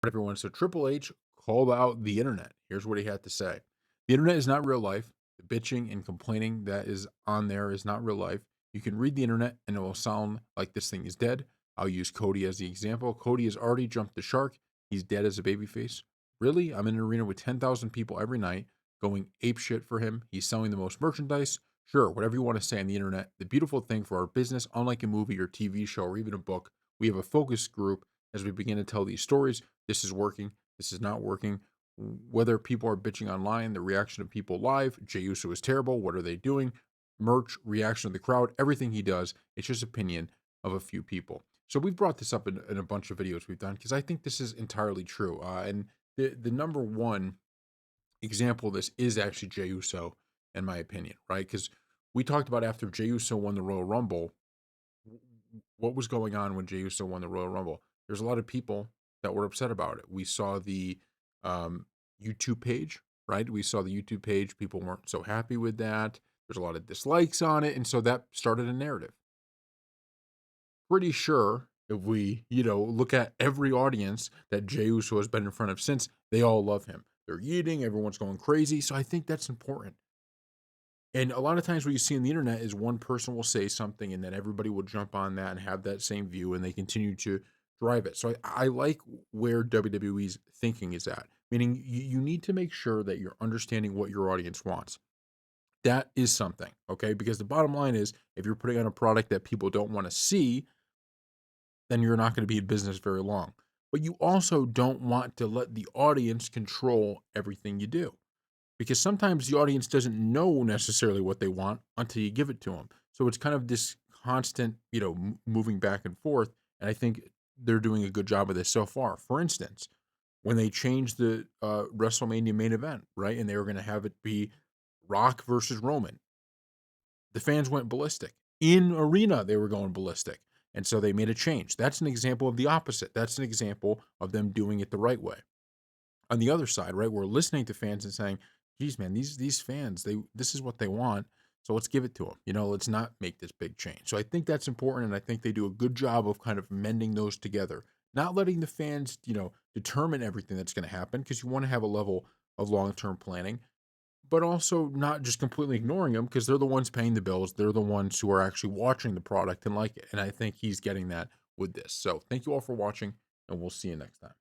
Everyone. So Triple H called out the internet. Here's what he had to say. The internet is not real life. The bitching and complaining that is on there is not real life. You can read the internet and it will sound like this thing is dead. I'll use Cody as the example. Cody has already jumped the shark. He's dead as a babyface. Really? I'm in an arena with 10,000 people every night going ape shit for him. He's selling the most merchandise. Sure, whatever you want to say on the internet. The beautiful thing for our business, unlike a movie or TV show or even a book, we have a focus group as we begin to tell these stories. This is working. This is not working. Whether people are bitching online, the reaction of people live, Jey Uso is terrible. What are they doing? Merch, reaction of the crowd, everything he does, it's just opinion of a few people. So we've brought this up in a bunch of videos we've done because I think this is entirely true. And the number one example of this is actually Jey Uso, in my opinion, right? Because we talked about after Jey Uso won the Royal Rumble, what was going on when Jey Uso won the Royal Rumble. There's a lot of people that were upset about it. We saw the um, YouTube page, right? We saw the YouTube page. People weren't so happy with that. There's a lot of dislikes on it, and so that started a narrative. Pretty sure if we, look at every audience that Jey Uso has been in front of since, they all love him. They're eating, everyone's going crazy. So I think that's important. And a lot of times what you see on the internet is one person will say something and then everybody will jump on that and have that same view and they continue to drive it. So I like where WWE's thinking is at, meaning you need to make sure that you're understanding what your audience wants. That is something, okay? Because the bottom line is if you're putting on a product that people don't want to see, then you're not going to be in business very long. But you also don't want to let the audience control everything you do because sometimes the audience doesn't know necessarily what they want until you give it to them. So it's kind of this constant, moving back and forth. And I think they're doing a good job of this so far. For instance, when they changed the WrestleMania main event, right, and they were going to have it be Rock versus Roman, the fans went ballistic. In arena, they were going ballistic. And so they made a change. That's an example of the opposite. That's an example of them doing it the right way. On the other side, right, we're listening to fans and saying, "Geez, man, these fans, this is what they want, so let's give it to them. Let's not make this big change." So I think that's important, and I think they do a good job of kind of mending those together, not letting the fans, determine everything that's going to happen because you want to have a level of long term planning, but also not just completely ignoring them because they're the ones paying the bills. They're the ones who are actually watching the product and like it, and I think he's getting that with this. So thank you all for watching, and we'll see you next time.